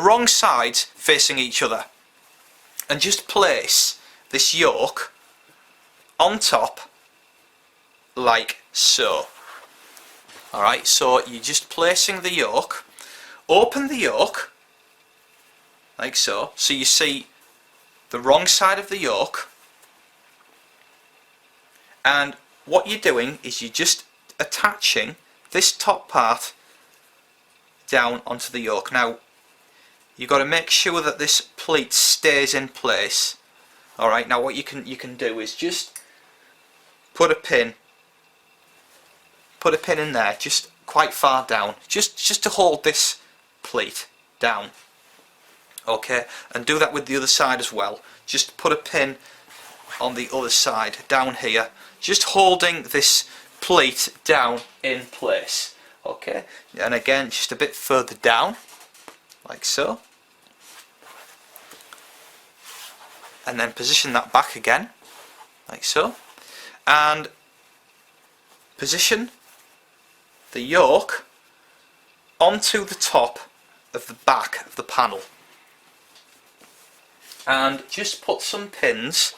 wrong sides facing each other, and just place this yoke on top like so. Alright, so you're just placing the yoke, open the yoke like so, so you see the wrong side of the yoke, and what you're doing is you're just attaching this top part down onto the yoke. Now you've got to make sure that this pleat stays in place. Alright, now what you can do is just put a pin in there, just quite far down, just to hold this pleat down. Okay, and do that with the other side as well. Just put a pin on the other side down here, just holding this pleat down in place. Okay, and again just a bit further down like so, and then position that back again like so, and position the yoke onto the top of the back of the panel, and just put some pins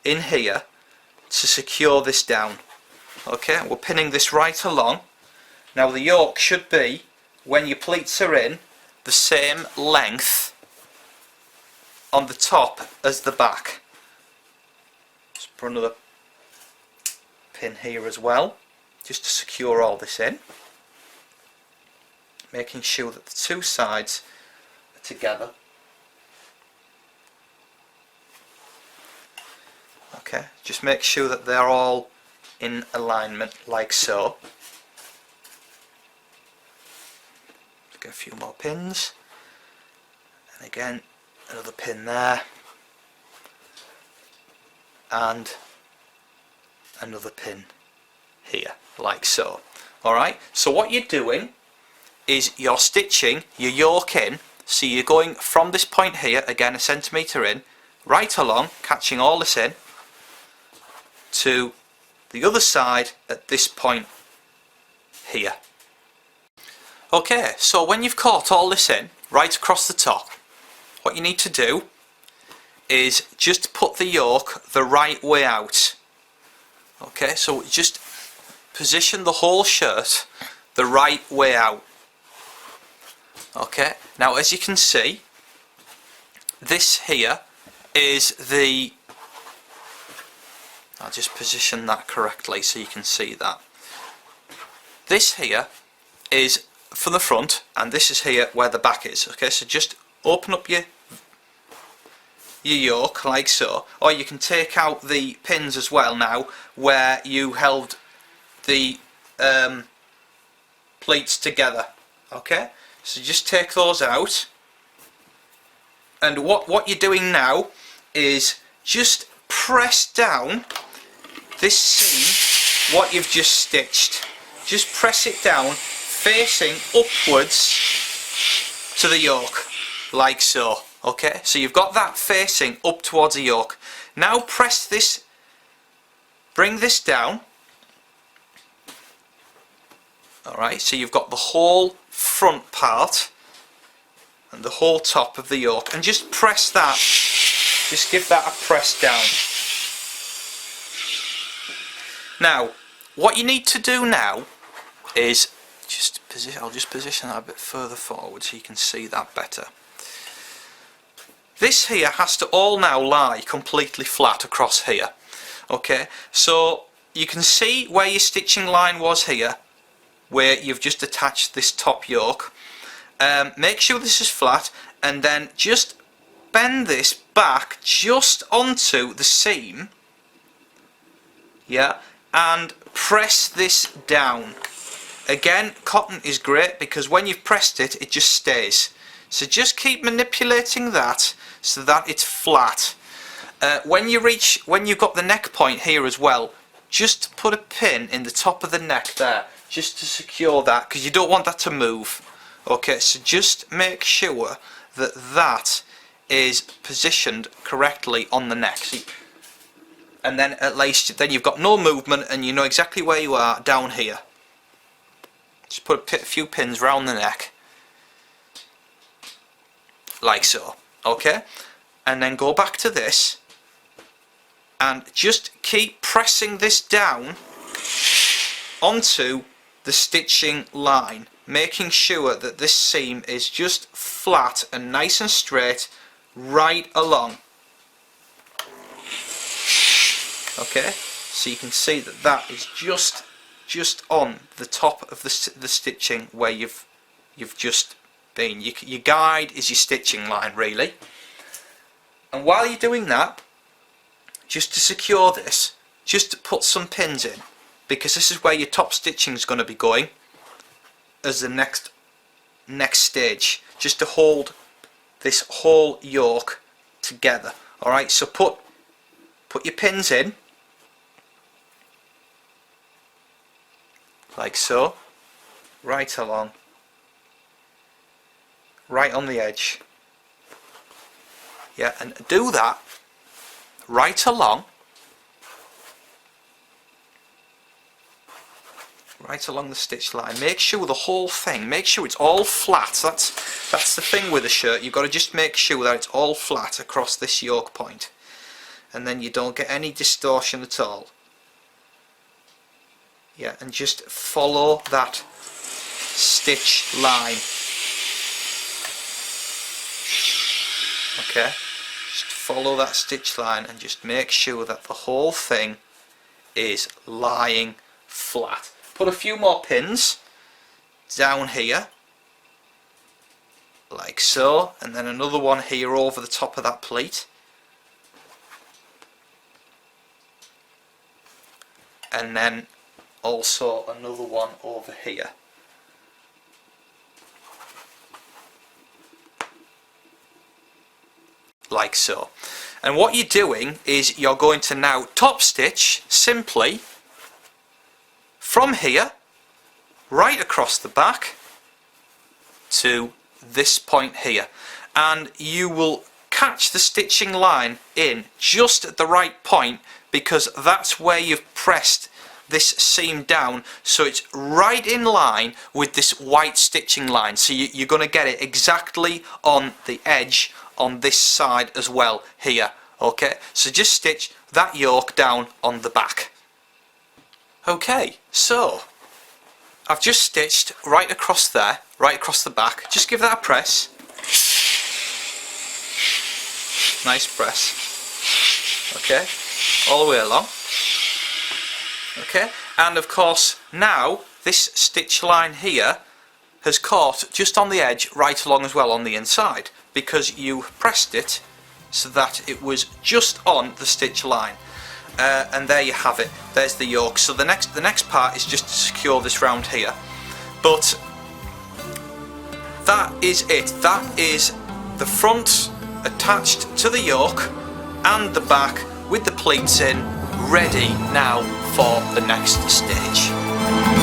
in here to secure this down. Okay, we're pinning this right along. Now the yoke should be, when your pleats are in, the same length on the top as the back. Just put another pin here as well, just to secure all this in, making sure that the two sides are together. Okay, just make sure that they're all in alignment like so. Get a few more pins, and again another pin there, and another pin here like so. Alright, so what you're doing is you're stitching your yoke in, so you're going from this point here, again a centimetre in, right along, catching all this in, to the other side at this point here. Okay, so when you've caught all this in, right across the top, what you need to do is just put the yoke the right way out. Okay, so just position the whole shirt the right way out. Okay, now as you can see, this here is the, I'll just position that correctly so you can see that. This here is for the front, and this is here where the back is. Okay, so just open up your yoke like so, or you can take out the pins as well now where you held the pleats together. Okay, so just take those out, and what you're doing now is just press down this seam, what you've just stitched, just press it down facing upwards to the yoke like so. Okay, so you've got that facing up towards the yoke. Now press this, bring this down. Alright, so you've got the whole front part and the whole top of the yoke, and just press that, just give that a press down. Now what you need to do now is just position, I'll just position that a bit further forward so you can see that better. This here has to all now lie completely flat across here. Okay, so you can see where your stitching line was here, where you've just attached this top yoke. Make sure this is flat, and then just bend this back just onto the seam, yeah, and press this down. Again, cotton is great because when you've pressed it, it just stays. So just keep manipulating that so that it's flat. When you've got the neck point here as well, just put a pin in the top of the neck there, just to secure that, because you don't want that to move. Okay, so just make sure that that is positioned correctly on the neck. See? And then at least then you've got no movement and you know exactly where you are down here. Just put a few pins round the neck. like so, okay? And then go back to this and just keep pressing this down onto the stitching line, making sure that this seam is just flat and nice and straight right along. Okay, so you can see that that is just on the top of the stitching where you've just been. Your guide is your stitching line, really. And while you're doing that, just to secure this, just to put some pins in, because this is where your top stitching is going to be going as the next stage, just to hold this whole yoke together. Alright, so put your pins in like so, right along, right on the edge. Yeah, and do that right along the stitch line. Make sure the whole thing, make sure it's all flat. That's the thing with a shirt. You've got to just make sure that it's all flat across this yoke point, and then you don't get any distortion at all. Yeah, and just follow that stitch line. Okay, just follow that stitch line and just make sure that the whole thing is lying flat. Put a few more pins down here like so, and then another one here over the top of that pleat, and then also another one over here. Like so. And what you're doing is you're going to now top stitch simply from here right across the back to this point here, and you will catch the stitching line in just at the right point, because that's where you've pressed this seam down, so it's right in line with this white stitching line. So you're going to get it exactly on the edge on this side as well here. Okay, so just stitch that yoke down on the back. Okay, so I've just stitched right across there, right across the back. Just give that a press. Nice press. Okay, all the way along. Okay, and of course now this stitch line here has caught just on the edge right along as well on the inside, because you pressed it so that it was just on the stitch line. And there you have it, there's the yoke. So the next part is just to secure this round here, but that is it. That is the front attached to the yoke and the back with the pleats in, ready now for the next stage.